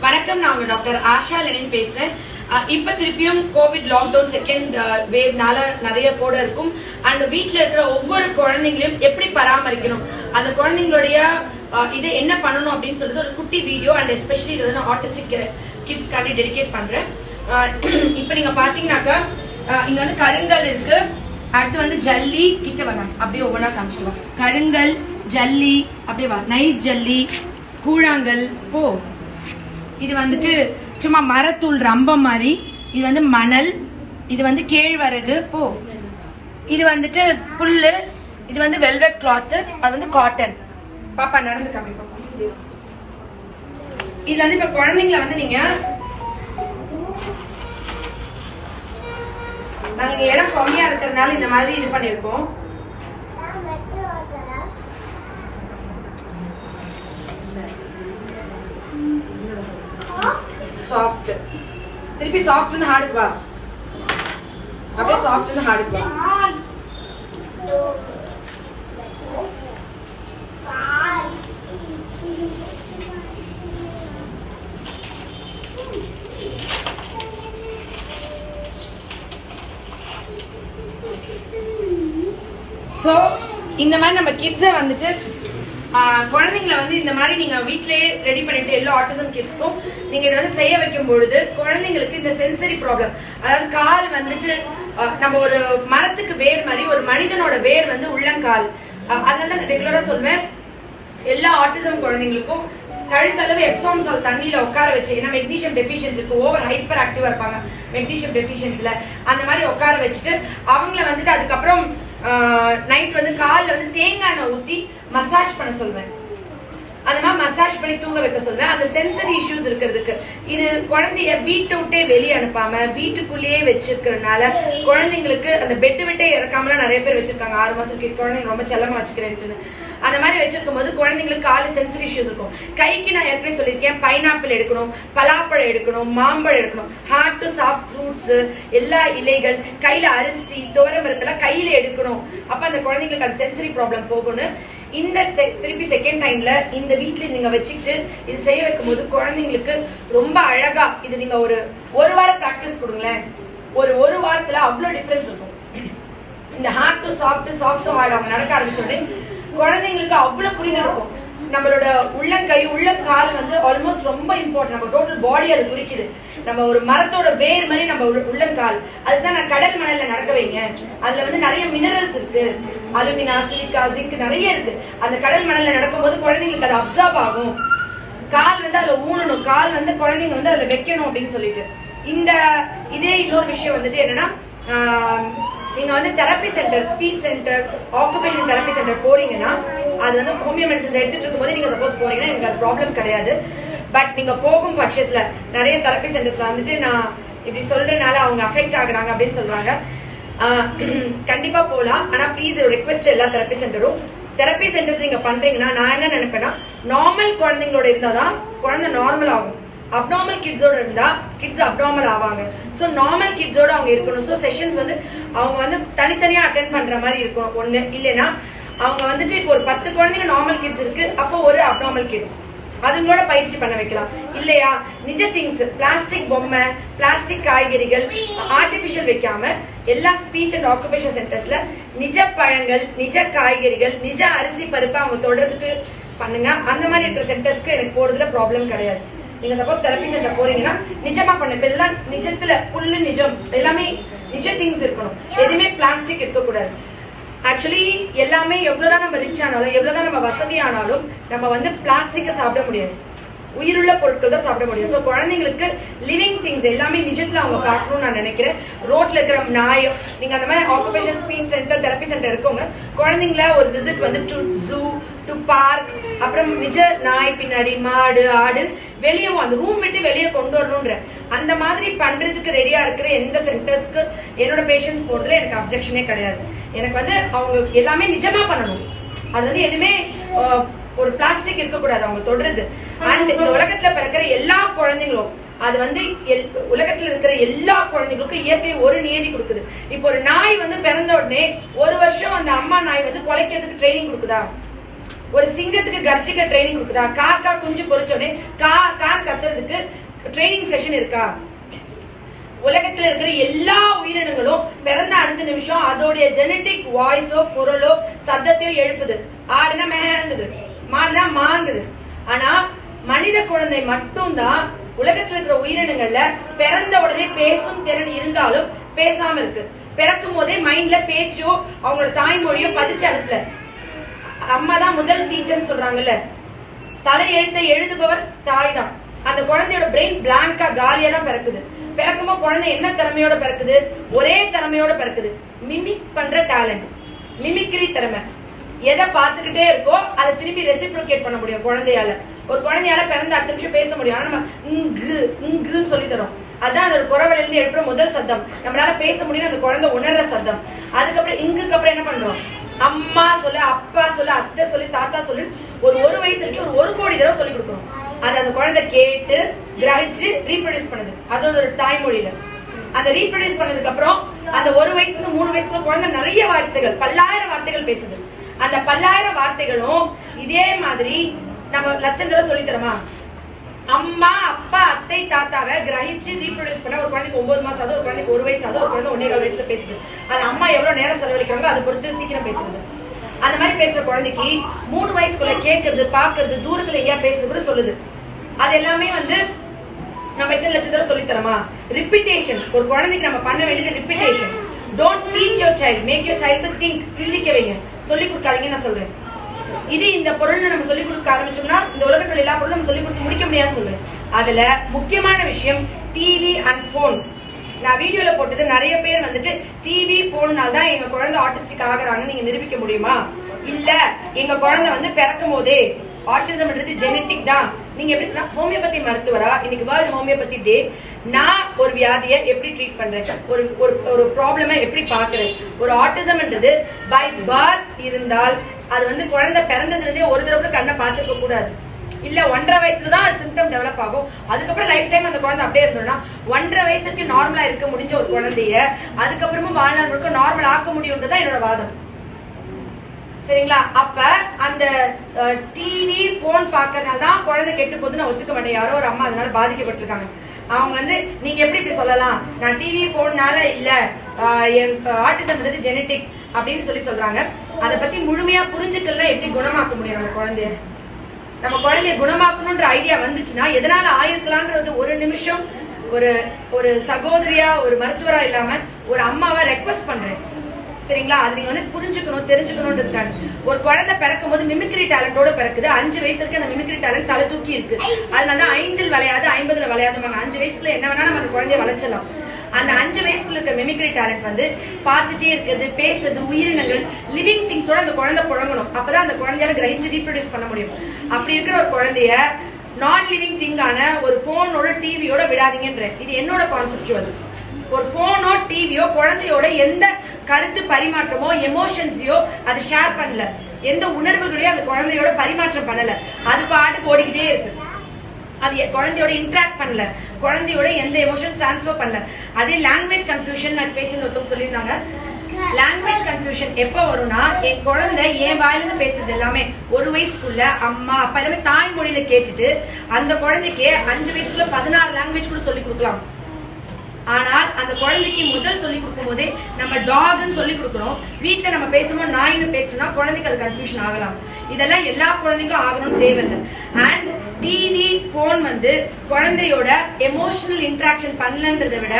வணக்கம், நான் உங்க டாக்டர் ஆஷா லெனின் பேசுறேன். இப்ப திருப்பியும் கோவிட் லாக்டவுன் செகண்ட் வேவ்னால நிறைய போட இருக்கும். அண்ட் வீட்டுல இருக்கிற ஒவ்வொரு குழந்தைங்களையும் எப்படி பராமரிக்கணும், அந்த குழந்தைங்களுடைய இதை என்ன பண்ணணும் அப்படின்னு சொல்லிட்டு ஒரு குட்டி வீடியோ அண்ட் எஸ்பெஷலி இது வந்து ஆட்டிஸ்டிக் கிட்ஸ்க்காண்டி டெடிகேட் பண்றேன். இப்ப நீங்க பாத்தீங்கன்னாக்கா இங்க வந்து கருங்கல் இருக்கு, அடுத்து வந்து ஜல்லி கிட்ட வராங்க, அப்படியே ஒவ்வொன்றா காமிச்சிடுவோம். கருங்கல், ஜல்லி, அப்படியே வா, நைஸ் ஜல்லி, கூழாங்கல், இது வந்துட்டு சும்மா மரத்தூள் ரம்பம் மாதிரி, இது வந்து மணல், இது வந்து கேழ்வரகு, இது வந்துட்டு புல்லு, இது வந்து வெல்வெட் கிளாத், அது வந்து காட்டன். பாப்பா நடந்து காமி பாப்பா. இதுல வந்து இப்ப குழந்தைங்களை வந்து நீங்க நாங்க இடம் கம்மியா இருக்கிறதுனால இந்த மாதிரி இது பண்ணிருக்கோம். சாஃப்ட், திருப்பி சாஃப்ட் இருந்து ஹார்டுக்கு வா, அப்படியே சாஃப்ட் இருந்து ஹார்டுக்கு வா. சோ இந்த மாதிரி நம்ம கிட்ஸை வந்துட்டு குழந்தைங்களை வந்து இந்த மாதிரி நீங்க வீட்லயே ரெடி பண்ணிட்டு எல்லா ஆட்டிசம் கிட்ஸ்க்கும் நீங்க இதை வந்து செய்ய வைக்கும் பொழுது குழந்தைங்களுக்கு இந்த சென்சரி ப்ராப்ளம், அதாவது கால் வந்துட்டு நம்ம ஒரு மரத்துக்கு வேர் மாதிரி ஒரு மனிதனோட வேர் வந்து உள்ளங்கால். அதனால தான் ரெகுலரா சொல்வேன் எல்லா ஆட்டிசம் குழந்தைங்களுக்கும் கழுத்தளவு எப்சாம் சால் தண்ணியில உட்கார வச்சீங்கன்னா மெக்னீஷியம் டெஃபிஷியன்சி இருக்கு, ஓவர் ஹைப்பர் ஆக்டிவா இருப்பாங்க மெக்னீஷியம் டெஃபிஷியன்சில, அந்த மாதிரி உட்கார வச்சுட்டு அவங்கள வந்துட்டு அதுக்கப்புறம் நைட் வந்து காலில் வந்து தேங்காய் எண்ணெய் ஊற்றி மசாஜ் பண்ண சொல்வேன். அந்த மாதிரி மசாஜ் பண்ணி தூங்க வைக்க சொல்வேன். அந்த சென்சரி இஷ்யூஸ் இருக்கிறதுக்கு இது குழந்தைய வீட்டை விட்டே வெளியே அனுப்பாம வீட்டுக்குள்ளேயே வச்சிருக்கிறதுனால குழந்தைங்களுக்கு அந்த பெட்டு விட்டே இறக்காமலாம் நிறைய பேர் வச்சிருக்காங்க. 6 மாசத்துக்கு குழந்தைங்க ரொம்ப செல்லமா வச்சுக்கிறேன்ட்டு அந்த மாதிரி வச்சிருக்கும் போது குழந்தைங்களுக்கு கால சென்சரி இஷ்யூஸ் இருக்கும். கைக்கு நான் ஏற்கனவே சொல்லியிருக்கேன், பைனாப்பிள் எடுக்கணும், பலாப்பழம் எடுக்கணும், மாம்பழம் எடுக்கணும், ஹார்ட் டு சாஃப்ட் ஃப்ரூட்ஸ், எல்லா இலைகள், கையில அரிசி துவரம் இருக்கலாம் கையில எடுக்கணும். அப்ப அந்த குழந்தைங்களுக்கு அந்த சென்சரி ப்ராப்ளம் போகணும். இந்த திருப்பி செகண்ட் டைம்ல இந்த வீட்டுல நீங்க வச்சுக்கிட்டு இது செய்ய வைக்கும் போது குழந்தைங்களுக்கு ரொம்ப அழகா இது நீங்க ஒரு வாரம் பிராக்டிஸ் கொடுங்களேன், ஒரு வாரத்துல அவ்வளவு டிஃபரன்ஸ் இருக்கும். இந்த hard to soft, soft to hard அவங்க நடக்க ஆரம்பிச்சோடனே குழந்தைங்களுக்கு அவ்வளவு புரிதல் இருக்கும். நம்மளோட உள்ளங்கை உள்ளங்கால் வந்து ஆல்மோஸ்ட் ரொம்ப இம்பார்ட்டன்ட், நம்ம டோட்டல் பாடி அது குறிக்குது. நம்ம ஒரு மரத்தோட வேர் மாதிரி நம்ம உள்ளங்கால், அதுதான் நான் கடல் மணல்ல நடக்க வைங்க. அதுல வந்து நிறைய மினரல்ஸ் இருக்கு, அலுமினா, சிலிக்கா, ஜிங்க் நிறைய இருக்கு. அந்த கடல் மணல்ல நடக்கும் போது குழந்தைங்களுக்கு அது அப்சார்ப் ஆகும். கால் வந்து அதுல ஊனணும், கால் வந்து குழந்தைங்க வந்து அதுல வைக்கணும் அப்படின்னு சொல்லிட்டு. இதே இன்னொரு விஷயம் வந்துட்டு என்னன்னா, நீங்க வந்து therapy centre, speech centre, occupation therapy centre போறீங்கன்னா அது வந்து ஹோமியோ மெடிசன்ஸ் எடுத்துட்டு இருக்கும் போது நீங்க சப்போஸ் போறீங்கன்னா எனக்கு அது ப்ராப்ளம் கிடையாது. பட் நீங்க போகும் பட்சத்துல நிறைய தெரப்பி சென்டர்ஸ்ல வந்துட்டு நான் இப்படி சொல்றதுனால அவங்க அஃபெக்ட் ஆகுறாங்க அப்படின்னு சொல்றாங்க. கண்டிப்பா போலாம், ஆனா ப்ளீஸ் ரெக்வெஸ்ட் எல்லா தெரப்பி சென்டரும் தெரப்பி சென்டர்ஸ் நீங்க பண்றீங்கன்னா நான் என்ன நினைப்பேன்னா, நார்மல் குழந்தைங்களோட இருந்தாதான் குழந்தை நார்மல் ஆகும். அப்நார்மல் கிட்ஸோட இருந்தா கிட்ஸ் அப்நார்மல் ஆவாங்க. சோ நார்மல் கிட்ஸோட அவங்க இருக்கணும். சோ செஷன்ஸ் வந்து அவங்க வந்து தனித்தனியா அட்டென்ட் பண்ற மாதிரி இருக்கணும். ஒண்ணு இல்லைன்னா அவங்க வந்துட்டு இப்போ ஒரு 10 குழந்தைங்க நார்மல் கிட்ஸ் இருக்கு, அப்போ ஒரு அப்நார்மல் கிட் அதுங்களோட பயிற்சி பண்ண வைக்கலாம். இல்லையா நிஜ திங்ஸ், பிளாஸ்டிக் பொம்மை, பிளாஸ்டிக் காய்கறிகள், ஆர்டிபிஷியல் வைக்காம எல்லா ஸ்பீச் அண்ட் ஆக்குபேஷன் சென்டர்ஸ்ல நிஜ பழங்கள், நிஜ காய்கறிகள், நிஜ அரிசி பருப்பு அவங்க தொடர்றதுக்கு பண்ணுங்க. அந்த மாதிரி இருக்கிற சென்டர்ஸ்க்கு எனக்கு போறதுல ப்ராப்ளம் கிடையாது. நீங்க சப்போஸ் தெரப்பி சென்டர் போறீங்கன்னா நிஜமா பண்ண, இப்ப எல்லாம் நிஜத்துல புல்லு நிஜம், எல்லாமே நிஜ திங்ஸ் இருக்கணும், எதுவுமே பிளாஸ்டிக் இருக்கக்கூடாது. ஆக்சுவலி எல்லாமே எவ்வளவுதான் நம்ம ரிச் ஆனாலும் எவ்வளவுதான் நம்ம வசதி ஆனாலும் நம்ம வந்து பிளாஸ்டிக்கை சாப்பிட முடியாது, உயிருள்ள பொருட்கள் தான் சாப்பிட முடியும். ஸோ குழந்தைங்களுக்கு லிவிங் திங்ஸ் எல்லாமே நிஜத்துல அவங்க பார்க்கணும்னு நான் நினைக்கிறேன். ரோட்ல இருக்கிற நாயம், நீங்க அந்த மாதிரி occupation speech centre, therapy centre இருக்கவங்க குழந்தைங்கள ஒரு விசிட் வந்து டு ஜூ, டு பார்க், அப்புறம் நிஜ நாய் பின்னாடி மாடு, ஆடு வெளியே அந்த ரூம் விட்டு வெளியே கொண்டு வரணும்ன்ற அந்த மாதிரி பண்றதுக்கு ரெடியா இருக்கிற எந்த சென்டர்ஸ்க்கு என்னோட பேஷன்ஸ் போறதுல எனக்கு அப்செக்ஷனே கிடையாது. எனக்கு வந்து அவங்க எல்லாமே நிஜமா பண்ணணும், அது வந்து எதுவுமே ஒரு பிளாஸ்டிக் இருக்கக்கூடாது அவங்க தொடுறது. அண்ட் இந்த உலகத்துல பிறக்கிற எல்லா குழந்தைங்களும் அது வந்து உலகத்துல இருக்கிற எல்லா குழந்தைகளுக்கும் இயற்கை ஒரு நியதி கொடுக்குது. இப்போ ஒரு நாய் வந்து பிறந்த உடனே ஒரு வருஷம் அந்த அம்மா நாய் வந்து குலைக்கிறதுக்கு ட்ரைனிங் கொடுக்குதா? ஒரு சிங்கத்துக்கு கர்ஜிக்க ட்ரைனிங் கொடுக்குதா? காக்கா குஞ்சு பொறிச்சோடனே கா கத்துறதுக்கு உங்களுக்கு ட்ரைனிங் செஷன் இருக்கா? உலகத்துல இருக்கிற எல்லா உயிரினங்களும் பிறந்த அடுத்த நிமிஷம் அதோடைய ஜெனட்டிக் வாய்ஸோ குரலோ சத்தத்தையோ எழுப்புது. ஆடுனா மேங்குது, மாடுனா மாங்குது. ஆனா மனித குழந்தை மட்டும்தான் உலகத்துல இருக்கிற உயிரினங்கள்ல பிறந்த உடனே பேசும் திறன் இருந்தாலும் பேசாம இருக்கு. பிறக்கும் போதே மைண்ட்ல பேச்சோ அவங்களோட தாய்மொழியோ பதிச்சு அனுப்பல. அம்மா தான் முதல் டீச்சர்னு சொல்றாங்கல்ல, தலை எழுத்தை எழுதுபவர் தாய் தான். அந்த குழந்தையோட பிரெயின் பிளாங்கா காலியா தான் பிறக்குது. பிறக்கும்போது குழந்தை என்ன திறமையோட பிறக்குது? ஒரே திறமையோட பிறக்குது, மிமிக் பண்ற டேலண்ட், மிமிக்ரி திறமை. எதை பார்த்துக்கிட்டே இருக்கோ அதை திருப்பி ரெசிப்ரோகேட் பண்ண முடியும் குழந்தையால. ஒரு குழந்தையால பிறந்த அடுத்த நிமிஷம் பேச முடியும். ஆனா நம்ம இங்குன்னு சொல்லி தரோம். அதான் அதோட குரவல இருந்து எழுப்புற முதல் சத்தம். நம்மளால பேச முடியும், அந்த குழந்தை உணர்ற சத்தம். அதுக்கப்புறம் இங்குக்கு அப்புறம் என்ன பண்றோம்? அம்மா சொல்லு, அப்பா சொல்லு, அத்தை சொல்லு, தாத்தா சொல்லு. ஒரு வயசு வரைக்கும் ஒரு கோடி தடவை சொல்லி கொடுக்கணும். அது அந்த குழந்தை கேட்டு கிரகிச்சு ரீப்ரொடியூஸ் பண்ணுது. அது ஒரு தாய்மொழியில. அந்த ரீப்ரொடியூஸ் பண்ணதுக்கு அப்புறம் அந்த 1 வயசுல 3 வயசுல குழந்தை நிறைய வார்த்தைகள், பல்லாயிரம் வார்த்தைகள் பேசுது. அந்த பல்லாயிரம் வார்த்தைகளும் இதே மாதிரி நம்ம லட்சம் தடவை சொல்லி தரோமா? அம்மா அப்பா அத்தை தாத்தாவை கிரகிச்சு ரீப்ரொடியூஸ் பண்ண ஒரு குழந்தைக்கு 9 மாசம் ஆகுது, ஒரு குழந்தைக்கு 1 வயசு ஆகுது, ஒரு குழந்தை 1.25 வயசுல பேசுது. அது அம்மா எவ்வளவு நேரம் செலவழிக்கிறாங்க அதை பொறுத்து சீக்கிரம் பேசுறது. அந்த மாதிரி பேசுற குழந்தைக்கு 3 வயசுக்குள்ள கேட்கறது, பாக்குறது, தூரத்துல எங்கேயா பேசுறது கூட சொல்லுது. அது எல்லாமே நம்ம எத்தனை லட்சம் தடவை சொல்லி தரமா? ரிப்பிட்டேஷன். ஒரு குழந்தைக்கு நம்ம பண்ண வேண்டியது repetition. Don't teach your child, make your child think. சிந்திக்க வைங்க, சொல்லி கொடுக்காதீங்கன்னு நான் சொல்றேன். இது இந்த பொருள் நம்ம சொல்லிக் கொடுக்க ஆரம்பிச்சோம்னா இந்த உலகத்துல எல்லா பொருளும் நம்ம சொல்லி கொடுத்து முடிக்க முடியாதுன்னு சொல்லுவேன். அதுல முக்கியமான விஷயம் டிவி அண்ட் போன். நான் வீடியோல போட்டது நிறைய பேர் டிவி போன்னால தான் எங்க குழந்தை ஆட்டிஸ்டிக் ஆகுறாங்கன்னு நீங்க நிரூபிக்க முடியுமா? இல்ல, எங்க குழந்தை பிறக்கும் போதே ஆட்டிசம்ன்றது ஜெனட்டிக் தான். நீங்க எப்படி சொன்னா ஹோமியோபதி மருத்துவரா? இன்னைக்கு வேர்ல்ட் ஹோமியோபதி டே. நான் ஒரு வியாதியை எப்படி ட்ரீட் பண்றேன், ஒரு ப்ராப்ளமை எப்படி பாக்குறேன்? ஒரு ஆட்டிசம்ன்றது பை பர்த் இருந்தால் அது குழந்தை பிறந்ததுலேருந்தே ஒரு தடவை கண்ணை பார்த்துக்க கூடாது. இல்ல 1.5 வயசுல தான் சிம்டம் டெவலப் ஆகும். அதுக்கப்புறம் லைஃப் டைம் அந்த குழந்தை அப்படியே இருந்தோம்னா 1.5 வயசுக்கு நார்மலா இருக்க முடிஞ்ச ஒரு குழந்தைய அதுக்கப்புறமும் வாழ்நாள் முழுக்க நார்மல் ஆக்க முடியும்ன்றதான் என்னோட வாதம். சரிங்களா? அப்ப அந்த டிவி போன் பாக்கறதுனால தான் குழந்தை கெட்டு போகுது நான் ஒத்துக்க மாட்டேன். யாரோ ஒரு அம்மா அதனால பாதிக்கப்பட்டிருக்காங்க. அவங்க நீங்க எப்படி இப்படி சொல்லலாம்? நான் டிவி போன்னால இல்ல, என் ஆட்டிசம்ன்றது ஜெனட்டிக் அப்படின்னு சொல்றாங்க. அதை பத்தி முழுமையா புரிஞ்சுக்கல எப்படி குணமாக்க முடியும் அந்த குழந்தைய? நம்ம குழந்தைய குணமாக்கணும்ன்ற ஐடியா வந்துச்சுன்னா எதனால ஆயிருக்கலாம்ன்றது ஒரு நிமிஷம் ஒரு சகோதரியா, ஒரு மருத்துவரா இல்லாம ஒரு அம்மாவா ரெக்வெஸ்ட் பண்றேன். சரிங்களா? அது நீங்க புரிஞ்சுக்கணும், தெரிஞ்சுக்கணும்ன்றதுக்காக. ஒரு குழந்தை பிறக்கும் போது மிமிக்ரி டேலண்டோட பிறக்குது. 5 வயசு வரைக்கும் அந்த மிமிக்ரி டேலண்ட் தலை தூக்கி இருக்கு. அதனாலதான் 5 வளையாது 50 வளையாதுமாங்க. 5 வயசுக்குள்ள என்ன வேணா நம்ம அந்த குழந்தைய வளைச்சலாம். அந்த 5 வயசுக்குள்ள இருக்க மிமிக்ரி டேலண்ட் பார்த்துட்டே இருக்கிறது, பேசுறது, உயிரினங்கள், லிவிங் திங்ஸோட அந்த குழந்தை புழங்கணும். அப்பதான் அந்த குழந்தையால கிரகிச்சு ரீப்ரொடியூஸ் பண்ண முடியும். அப்படி இருக்கிற ஒரு குழந்தைய நான் லிவிங் திங்கான ஒரு போனோட டிவியோட விடாதீங்கன்ற இது என்னோட கான்செப்ட். ஒரு போனோ டிவியோ குழந்தையோட எந்த கருத்து பரிமாற்றமோ எமோஷன்ஸையோ அது ஷேர் பண்ணல, எந்த உணர்வுகளையும் அந்த குழந்தையோட பரிமாற்றம் பண்ணல. அது பாட்டு ஓடிக்கிட்டே இருக்கு. அது குழந்தையோட இன்டராக்ட் பண்ணல, குழந்தையோட எந்த எமோஷன் டிரான்ஸ்ஃபர் பண்ணல. அதே லாங்குவேஜ் கன்ஃபியூஷன் நான் பேசுறது ஒருத்தவங்க சொல்லியிருந்தாங்க. லாங்குவேஜ் கன்ஃபியூஷன் எப்ப வரும்னா, என் குழந்தை என் வாயிலிருந்து பேசுறது எல்லாமே 1 வயசுக்குள்ள அம்மா அப்பா எல்லாமே தாய்மொழியில கேட்டுட்டு அந்த குழந்தைக்கு 5 வயசுக்குள்ள 16 லாங்குவேஜ் கூட சொல்லி கொடுக்கலாம். ஆனால் அந்த குழந்தைக்கு முதல் சொல்லி கொடுக்கும் போதே நம்ம டாக்னு சொல்லி கொடுக்கணும். வீட்டுல நம்ம பேசணும், நாயின்னு பேசணும்னா குழந்தைக்கு அது கன்ஃபியூஷன் ஆகலாம். இதெல்லாம் எல்லா குழந்தைக்கும் ஆகணும்னு தேவையில்லை. அண்ட் டிவி போன் குழந்தையோட எமோஷனல் இன்டராக்ஷன் பண்ணலன்றதை விட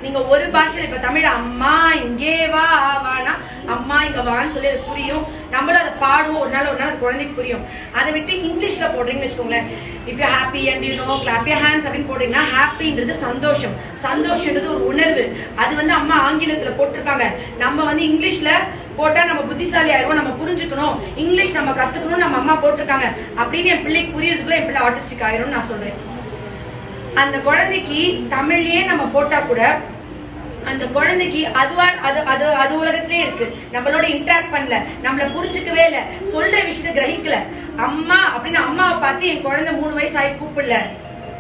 நீங்க ஒரு பாஷையில இப்ப தமிழ் அம்மா இங்கே வானா அம்மா இங்க வான்னு சொல்லி அது புரியும். நம்மளும் அதை பாடுவோம், ஒரு நாள் அது குழந்தைக்கு புரியும். அதை விட்டு இங்கிலீஷ்ல போடுறீங்கன்னு வச்சுக்கோங்களேன். If you happy and you know clap your hands அப்படின்னு போடுறீங்கன்னா ஹாப்பின்றது சந்தோஷம், சந்தோஷம்ன்றது ஒரு உணர்வு. அது அம்மா ஆங்கிலத்துல போட்டிருக்காங்க. நம்ம இங்கிலீஷ்ல போட்டா நம்ம புத்திசாலி ஆயிரும், நம்ம புரிஞ்சுக்கணும், இங்கிலீஷ் நம்ம கத்துக்கணும், நம்ம அம்மா போட்டிருக்காங்க அப்படின்னு என் பிள்ளைக்கு புரியறதுக்குள்ள என் பிள்ளை ஆட்டிஸ்டிக் ஆயிரும் நான் சொல்றேன். அந்த குழந்தைக்கு தமிழ்லயே நம்ம போட்டா கூட அந்த குழந்தைக்கு அது உலகத்திலே இருக்கு. நம்மளோட இன்டராக்ட் பண்ணல, நம்மள புரிஞ்சுக்கவே இல்ல, சொல்ற விஷயத்த கிரகிக்கல. அம்மா அப்படின்னு அம்மாவை பார்த்து என் குழந்தை 3 வயசு ஆகி கூப்பிடல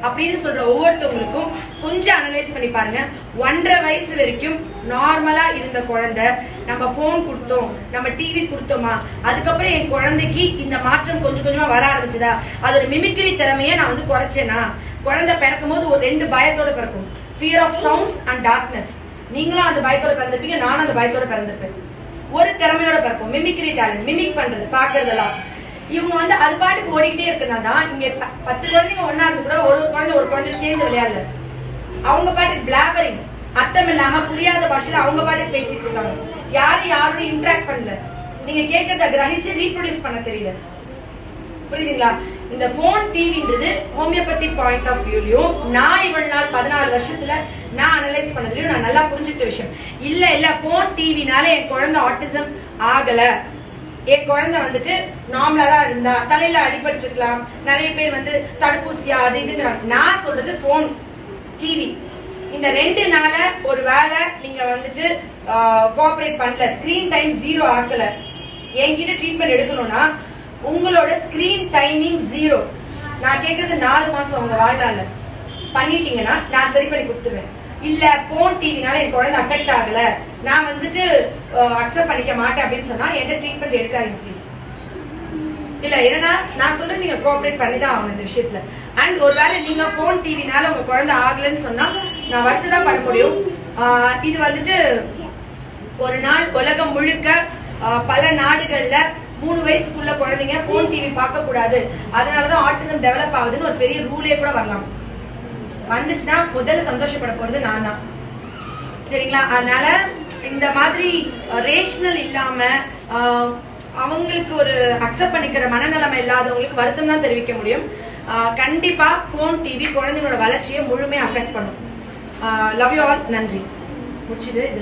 அப்படின்னு சொல்ற ஒவ்வொருத்தவங்களுக்கும் கொஞ்சம் அனலைஸ் பண்ணி பாருங்க. 1.5 வயசு வரைக்கும் நார்மலா இருந்த குழந்தை நம்ம போன் கொடுத்தோம், நம்ம டிவி கொடுத்தோமா, அதுக்கப்புறம் என் குழந்தைக்கு இந்த மாற்றம் கொஞ்சம் கொஞ்சமா வர ஆரம்பிச்சதா, அதோட மிமிக்ரி திறமைய நான் குறைச்சேனா, குழந்தை பிறக்கும் போது ஒரு 2 பயத்தோட பிறக்கும். Fear of sounds and darkness. நீங்களும் அந்த பயத்தோட பிறந்திருப்பீங்க, நானும் அந்த பயத்தோட பிறந்திருப்பேன். ஒரு திறமையோட பிறப்போம், மிமிக்ரி டேலண்ட், மிமிக் பண்றது, பாக்குறதெல்லாம். இவங்க வந்து அது பாட்டுக்கு ஓடிக்கிட்டே இருக்குனாதான் இங்க 10 குழந்தைங்க ஒன்னா இருந்து கூட ஒரு குழந்தை சேர்ந்து விளையாடல. அவங்க பாட்டுக்கு பிளாபரிங், அர்த்தம் இல்லாம புரியாத பாஷையில அவங்க பாட்டுக்கு பேசிட்டு இருக்காங்க. யாரோட இன்டராக்ட் பண்ணல. நீங்க கேட்கறத கிரகிச்சு ரீப்ரொடியூஸ் பண்ண தெரியல. புரியுதுங்களா? இந்த போன் டிவின்றது ஹோமியோபதி பாயிண்ட் ஆஃப் வியூலயும் நான் இவ்வளவு நாள் 14 வருஷத்துல நான் அனலைஸ் பண்ணதுலயும் நான் நல்லா புரிஞ்சுக்கிட்ட விஷயம். இல்ல போன் டிவினால என் குழந்தை ஆட்டிசம் ஆகல, என் குழந்தை வந்துட்டு நார்மலா தான் இருந்தா, தலையில அடிபட்டு இருக்கலாம், நிறைய பேர் வந்து தடுப்பூசியா அது இதுங்கிறாங்க. நான் சொல்றது போன் டிவி இந்த 2 நாள ஒரு வேளை நீங்க வந்துட்டு கோஆபரேட் பண்ணல, ஸ்கிரீன் டைம் 0 ஆக்கல, என்கிட்ட ட்ரீட்மெண்ட் எடுக்கணும்னா உங்களோட ஸ்கிரீன் டைமிங் 0. நான் கேட்கறது 4 மாசம் உங்க வாழ்நாள்ல பண்ணிட்டீங்கன்னா நான் சரி பண்ணி கொடுத்துருவேன். இல்ல போன் டிவினால என் குழந்தை அஃபெக்ட் ஆகல, நான் வந்துட்டு அக்செப்ட் பண்ணிக்க மாட்டேன் அப்படின்னு சொன்னா என்ன ட்ரீட்மெண்ட் எடுக்காதீங்க ப்ளீஸ். இல்ல என்னன்னா நான் சொல்றது நீங்க கோஆபரேட் பண்ணி தான் ஆகணும் இந்த விஷயத்துல. அண்ட் ஒருவேளை நீங்க போன் டிவினால உங்க குழந்தை ஆகலன்னு சொன்னா நான் வருத்து தான் பண்ண முடியும். இது வந்துட்டு ஒரு நாள் உலகம் முழுக்க பல நாடுகள்ல 3 வயசுக்குள்ள குழந்தைங்க போன் டிவி பார்க்க கூடாது, அதனாலதான் ஆட்டிசம் டெவலப் ஆகுதுன்னு ஒரு பெரிய ரூலே கூட வரலாம். வந்துச்சுன்னா முதல்ல சந்தோஷப்பட போறது நான் தான். சரிங்களா? அதனால இந்த மாதிரி ரேஷனல் இல்லாம அவங்களுக்கு ஒரு அக்செப்ட் பண்ணிக்கிற மனநலமை இல்லாதவங்களுக்கு வருத்தம் தான் தெரிவிக்க முடியும். கண்டிப்பா போன் டிவி குழந்தைங்களோட வளர்ச்சியை முழுமையா அஃபெக்ட் பண்ணும். Love you all. நன்றி. முடிச்சுது இது.